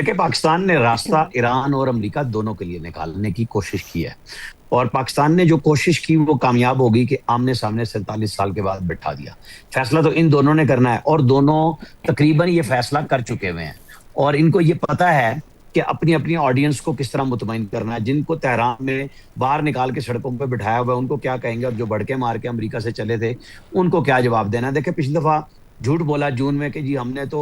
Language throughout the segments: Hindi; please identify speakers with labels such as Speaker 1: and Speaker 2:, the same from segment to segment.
Speaker 1: देखिए, पाकिस्तान ने रास्ता ईरान और अमेरिका दोनों के लिए निकालने की कोशिश की है, और पाकिस्तान ने जो कोशिश की वो कामयाब होगी कि आमने सामने 47 साल के बाद बिठा दिया। फैसला तो इन दोनों ने करना है, और दोनों तकरीबन ये फैसला कर चुके हुए हैं, और इनको ये पता है कि अपनी अपनी ऑडियंस को किस तरह मुतमईन करना है। जिनको तेहरान में बाहर निकाल के सड़कों पे बिठाया हुआ है उनको क्या कहेंगे, और जो भड़के मार के अमेरिका से चले थे उनको क्या जवाब देना है। देखिए, पिछली दफा झूठ बोला जून में कि जी हमने तो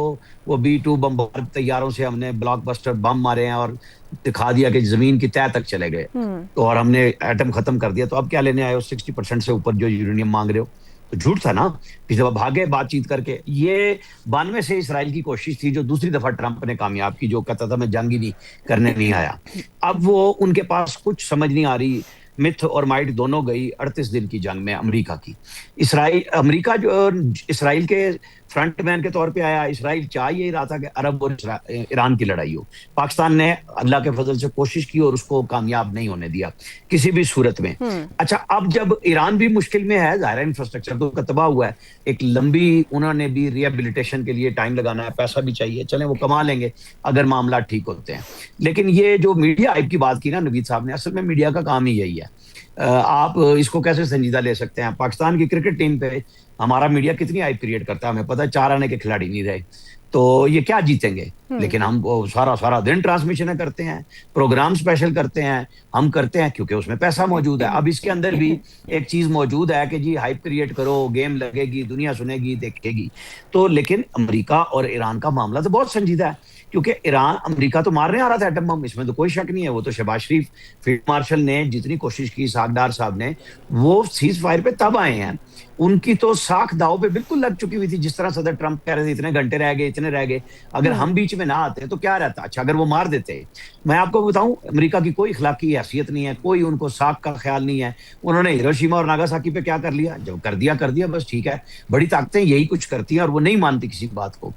Speaker 1: वो B-2 बम्बार तैयारों से हमने ब्लॉकबस्टर बम मारे हैं, और दिखा दिया कि जमीन की तह तक चले गए, तो और हमने एटम खत्म कर दिया, तो अब क्या लेने आए हो 60% से ऊपर जो यूरेनियम मांग रहे हो। तो झूठ था ना। पिछली दफा भागे बातचीत करके। ये 92 से इसराइल की कोशिश थी जो दूसरी दफा ट्रंप ने कामयाब की, जो कहता था मैं जंग ही नहीं करने नहीं आया। अब वो उनके पास कुछ समझ नहीं आ रही, मिथ और माइट दोनों गई 38 दिन की जंग में अमेरिका की। इसराइल अमेरिका जो इसराइल के फ्रंटमैन के तौर पे आया, इसराइल चाह यही रहा था कि अरब और ईरान की लड़ाई हो। पाकिस्तान ने अल्लाह के फजल से कोशिश की और उसको कामयाब नहीं होने दिया किसी भी सूरत में। अच्छा, अब जब ईरान भी मुश्किल में है, ज़ाहिर है इंफ्रास्ट्रक्चर तो उनका तबाह हुआ है, एक लंबी उन्होंने भी रिहेबिलिटेशन के लिए टाइम लगाना है, पैसा भी चाहिए, चलें वो कमा लेंगे अगर मामला ठीक होते हैं। लेकिन ये जो मीडिया हाइप की बात की ना नवीद साहब ने, असल में मीडिया का काम ही यही है। आप इसको कैसे संजीदा ले सकते हैं? पाकिस्तान की क्रिकेट टीम पे हमारा मीडिया कितनी हाइप क्रिएट करता है, हमें पता है 4 आने के खिलाड़ी नहीं रहे, तो ये क्या जीतेंगे। लेकिन हम वो सारा सारा दिन ट्रांसमिशन करते हैं, प्रोग्राम स्पेशल करते हैं, हम करते हैं क्योंकि उसमें पैसा मौजूद है। अब इसके अंदर भी एक चीज मौजूद है कि जी हाइप क्रिएट करो, गेम लगेगी, दुनिया सुनेगी, देखेगी। तो लेकिन अमेरिका और ईरान का मामला तो बहुत संजीदा है, क्योंकि ईरान अमेरिका तो मारने आ रहा था एटम बम, इसमें तो कोई शक नहीं है। वो तो शहबाज शरीफ फील्ड मार्शल ने जितनी कोशिश की, सागदार साहब ने, वो सीज फायर पे तब आए हैं। उनकी तो साख दाव पे बिल्कुल लग चुकी हुई थी। जिस तरह सदर ट्रंप कह रहे थे इतने घंटे रह गए, इतने रह गए, अगर हम बीच में ना आते तो क्या रहता। अच्छा, अगर वो मार देते, मैं आपको बताऊं, अमेरिका की कोई इखलाकी हैसियत नहीं है, कोई उनको साख का ख्याल नहीं है। उन्होंने हिरोशिमा और नागासाकी पे क्या कर लिया, जब कर दिया बस ठीक है। बड़ी ताकतें यही कुछ करती हैं और वो नहीं मानती किसी बात को।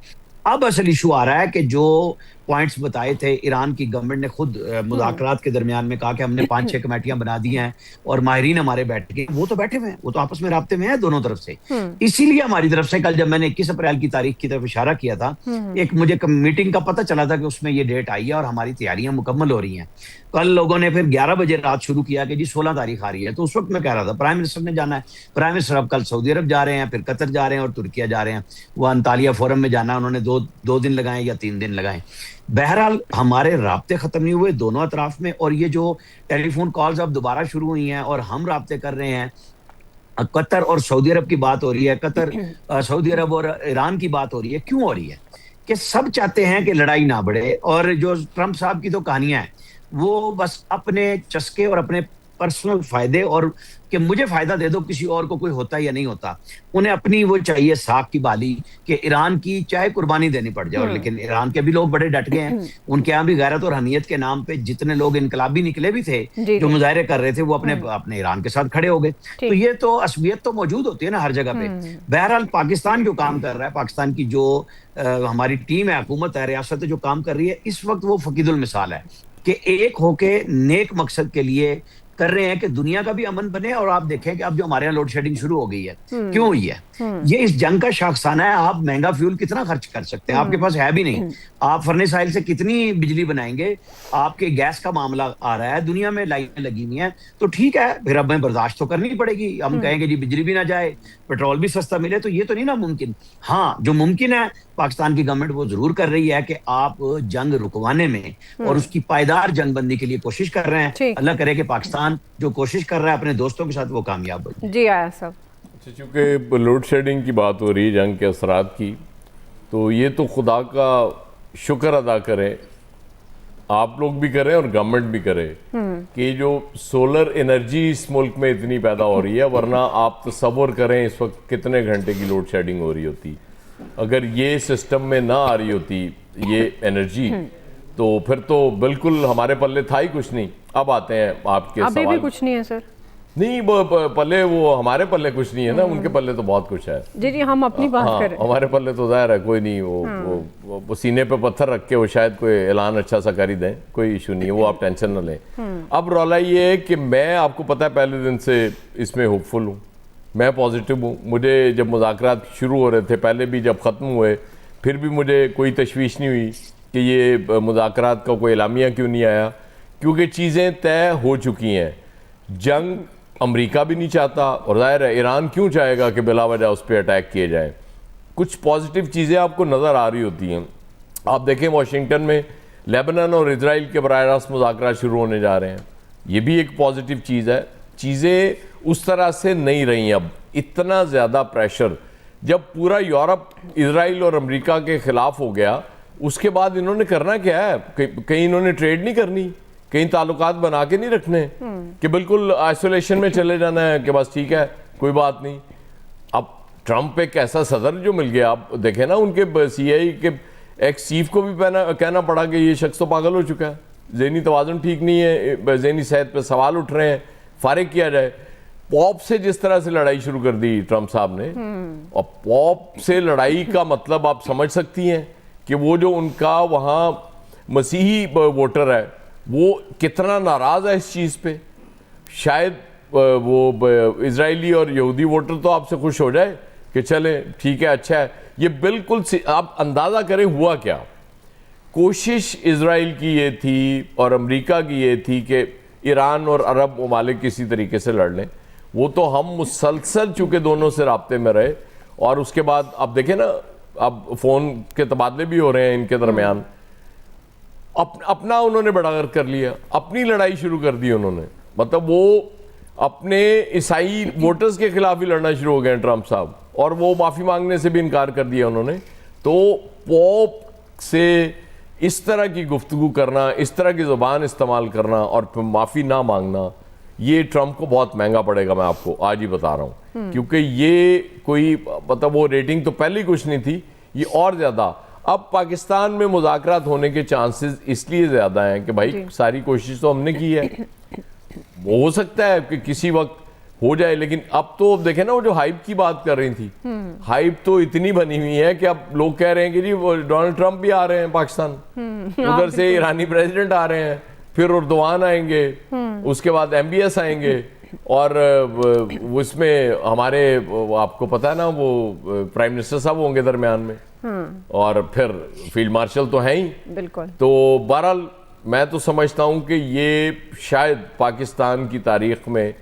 Speaker 1: अब असल इशू आ रहा है कि जो पॉइंट्स बताए थे, ईरान की गवर्नमेंट ने खुद मुज़ाकरात के दरमियान में कहा कि हमने 5-6 कमेटियां बना दी हैं और माहिरीन हमारे बैठ के, वो तो बैठे हुए हैं, वो तो आपस में राब्ते में है दोनों तरफ से। इसीलिए हमारी तरफ से कल जब मैंने 21 अप्रैल की तारीख की तरफ इशारा किया था, एक मुझे मीटिंग का पता चला था कि उसमें ये डेट आई है और हमारी तैयारियां मुकम्मल हो रही हैं। कल लोगों ने फिर 11 बजे रात शुरू किया कि जी 16 तारीख आ रही है। तो उस वक्त मैं कह रहा था प्राइम मिनिस्टर ने जाना है, प्राइम मिनिस्टर अब कल सऊदी अरब जा रहे हैं, फिर कतर जा रहे हैं और तुर्किया जा रहे हैं। वो अंतालिया फोरम में जाना है, उन्होंने दो दिन लगाए या 3 दिन लगाए। बहरहाल हमारे राब्ते खत्म नहीं हुए दोनों अतराफ में, और ये जो टेलीफोन कॉल्स अब दोबारा शुरू हुई हैं और हम राब्ते कर रहे हैं, कतर और सऊदी अरब की बात हो रही है, सऊदी अरब और ईरान की बात हो रही है। क्यों हो रही है? कि सब चाहते हैं कि लड़ाई ना बढ़े, और जो ट्रंप साहब की तो कहानियां हैं वो बस अपने चस्के और अपने पर्सनल फायदे, और कि मुझे फायदा दे दो, किसी और को कोई होता या नहीं होता। उन्हें अपनी वो चाहिए साख की बाली, कि ईरान की चाहे कुर्बानी देनी पड़ जाए। और लेकिन ईरान के भी लोग बड़े डट गए हैं, उनके यहाँ भी गैरत और हमीयत के नाम पे जितने लोग इनकलाबी निकले भी थे जो मुजाहरे कर रहे थे, वो अपने अपने ईरान के साथ खड़े हो गए। तो ये तो असबियत तो मौजूद होती है ना हर जगह पे। बहरहाल पाकिस्तान जो काम कर रहा है, पाकिस्तान की जो हमारी टीम है, हुकूमत है, रियासत है, जो काम कर रही है इस वक्त, वो फकीदुल मिसाल है कि एक होके नेक मकसद के लिए कर रहे हैं कि दुनिया का भी अमन बने। और आप देखें कि अब जो हमारे यहाँ लोड शेडिंग शुरू हो गई है, क्यों हुई है? ये इस जंग का शाखसाना है। आप महंगा फ्यूल कितना खर्च कर सकते हैं? आपके पास है भी नहीं। आप फर्नेस ऑयल से कितनी बिजली बनाएंगे? आपके गैस का मामला आ रहा है, दुनिया में लाइनें लगी हुई हैं। तो ठीक है, फिर अब हमें बर्दाश्त तो करनी पड़ेगी। हम कहेंगे जी बिजली भी ना जाए, पेट्रोल भी सस्ता मिले, तो ये तो नहीं ना मुमकिन। हाँ, जो मुमकिन है पाकिस्तान की गवर्नमेंट वो जरूर कर रही है कि आप जंग रुकवाने में और उसकी पायदार जंगबंदी के लिए कोशिश कर रहे हैं। अल्लाह करे कि पाकिस्तान जो कोशिश कर रहा है अपने दोस्तों के साथ वो कामयाब हो।
Speaker 2: जी आया सब।
Speaker 3: अच्छा, चूँकि लोड शेडिंग की बात हो रही है, जंग के असरात की, तो ये तो खुदा का शुक्र अदा करें, आप लोग भी करें और गवर्नमेंट भी करे कि जो सोलर एनर्जी इस मुल्क में इतनी पैदा हो रही है, वरना आप तसव्वुर करें इस वक्त कितने घंटे की लोड शेडिंग हो रही होती। अगर ये सिस्टम में ना आ रही होती ये एनर्जी, तो फिर तो बिल्कुल हमारे पल्ले था ही कुछ नहीं। अब आते हैं आपके
Speaker 2: अभी
Speaker 3: सवाल।
Speaker 2: भी कुछ नहीं है सर?
Speaker 3: नहीं, वो पल्ले, वो हमारे पल्ले कुछ नहीं है ना, उनके पल्ले तो बहुत कुछ है।
Speaker 2: जी जी, हम अपनी बात कर रहे हैं।
Speaker 3: हमारे पल्ले तो जाहिर है कोई नहीं। वो सीने पे पत्थर रख के वो शायद कोई ऐलान अच्छा सा कर ही दें, कोई इशू नहीं है, वो आप टेंशन ना लें। अब रौला ये है कि मैं, आपको पता है, पहले दिन से इसमें होपफुल हूँ, मैं पॉजिटिव हूँ। मुझे जब मुज़ाकरात शुरू हो रहे थे, पहले भी जब ख़त्म हुए, फिर भी मुझे कोई तशवीश नहीं हुई कि ये मुज़ाकरात का कोई एलामिया क्यों नहीं आया, क्योंकि चीज़ें तय हो चुकी हैं। जंग अमेरिका भी नहीं चाहता और ज़ाहिर है ईरान क्यों चाहेगा कि बिला वजह उस पर अटैक किए जाए। कुछ पॉजिटिव चीज़ें आपको नज़र आ रही होती हैं। आप देखें वाशिंगटन में लेबनान और इजराइल के बराह रास्त मुज़ाकरात शुरू होने जा रहे हैं, ये भी एक पॉजिटिव चीज़ है। चीज़ें उस तरह से नहीं रही। अब इतना ज़्यादा प्रेशर जब पूरा यूरोप इजराइल और अमेरिका के ख़िलाफ़ हो गया, उसके बाद इन्होंने करना क्या है? कहीं इन्होंने ट्रेड नहीं करनी, कहीं ताल्लुकात बना के नहीं रखने कि बिल्कुल आइसोलेशन में चले जाना है कि बस ठीक है कोई बात नहीं। अब ट्रंप एक ऐसा सदर जो मिल गया, आप देखें ना उनके CIA के एक्स चीफ को भी कहना पड़ा कि ये शख्स तो पागल हो चुका है, ज़हनी तवाज़ुन ठीक नहीं है, ज़हनी सेहत पे सवाल उठ रहे हैं, फारिग किया जाए। पॉप से जिस तरह से लड़ाई शुरू कर दी ट्रंप साहब ने, और पॉप से लड़ाई का मतलब आप समझ सकती हैं कि वो जो उनका वहाँ मसीही वोटर है वो कितना नाराज़ है इस चीज़ पे। शायद वो इजरायली और यहूदी वोटर तो आपसे खुश हो जाए कि चले ठीक है अच्छा है। ये बिल्कुल आप अंदाज़ा करें हुआ क्या। कोशिश इजराइल की ये थी और अमेरिका की ये थी कि ईरान और अरब ममालिक किसी तरीके से लड़ लें। वो तो हम मुसलसल चूँकि दोनों से राब्ते में रहे, और उसके बाद अब देखें ना, अब फ़ोन के तबादले भी हो रहे हैं इनके दरमियान। अपना उन्होंने बढ़ाकर कर लिया, अपनी लड़ाई शुरू कर दी उन्होंने। मतलब वो अपने ईसाई वोटर्स के खिलाफ ही लड़ना शुरू हो गए ट्रंप साहब, और वो माफ़ी मांगने से भी इनकार कर दिया उन्होंने। तो पॉप से इस तरह की गुफ्तगू करना, इस तरह की ज़ुबान इस्तेमाल करना और फिर माफ़ी ना मांगना, ये ट्रंप को बहुत महंगा पड़ेगा, मैं आपको आज ही बता रहा हूँ। क्योंकि ये कोई मतलब वो रेटिंग तो पहले ही कुछ नहीं थी, ये और ज़्यादा। अब पाकिस्तान में मुज़ाकरात होने के चांसेस इसलिए ज़्यादा हैं कि भाई सारी कोशिश तो हमने की है, वो हो सकता है कि किसी वक्त हो जाए। लेकिन अब तो देखें ना, वो जो हाइप की बात कर रही थी, हाइप तो इतनी बनी हुई है कि अब लोग कह रहे हैं कि जी डोनाल्ड ट्रंप भी आ रहे हैं पाकिस्तान, उधर से ईरानी प्रेसिडेंट आ रहे हैं, फिर उर्दवान आएंगे, उसके बाद MBS आएंगे, और उसमें हमारे आपको पता है ना वो प्राइम मिनिस्टर साहब होंगे दरमियान में, और फिर फील्ड मार्शल तो हैं ही।
Speaker 2: बिल्कुल।
Speaker 3: तो बहरहाल मैं तो समझता हूँ कि ये शायद पाकिस्तान की तारीख में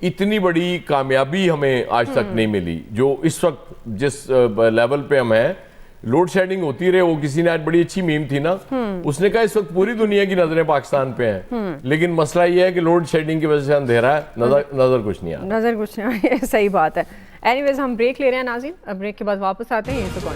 Speaker 3: इतनी बड़ी कामयाबी हमें आज तक नहीं मिली जो इस वक्त जिस लेवल पे हम हैं। लोड शेडिंग होती रहे, वो किसी ने आज बड़ी अच्छी मीम थी ना, उसने कहा इस वक्त पूरी दुनिया की नजरें पाकिस्तान पे हैं, लेकिन मसला ये है कि लोड शेडिंग की वजह से अंधेरा है, नजर कुछ नहीं आ रहा।
Speaker 2: नजर कुछ नहीं आ रहा, सही बात है। एनीवेज हम ब्रेक ले रहे हैं नाज़रीन, अब ब्रेक के बाद वापस आते हैं। तो कौन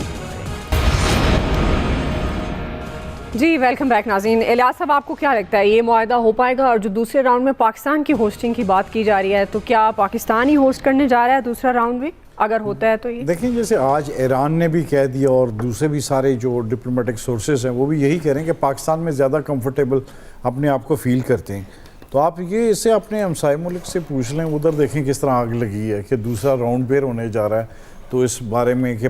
Speaker 2: जी वेलकम बैक नाज़रीन। इलियास साहब, आपको क्या लगता है ये मुआहदा हो पाएगा? और जो दूसरे राउंड में पाकिस्तान की होस्टिंग की बात की जा रही है, तो क्या पाकिस्तान ही होस्ट करने जा रहा है दूसरा राउंड भी, अगर होता है तो? ये
Speaker 4: देखें, जैसे आज ईरान ने भी कह दिया और दूसरे भी सारे जो डिप्लोमेटिक सोर्सेज हैं वो भी यही कह रहे हैं कि पाकिस्तान में ज़्यादा कंफर्टेबल अपने आप को फील करते हैं। तो आप ये इससे अपने हमसाय मुल्क से पूछ लें, उधर देखें किस तरह आग लगी है कि दूसरा राउंड फिर होने जा रहा है। तो इस बारे में कि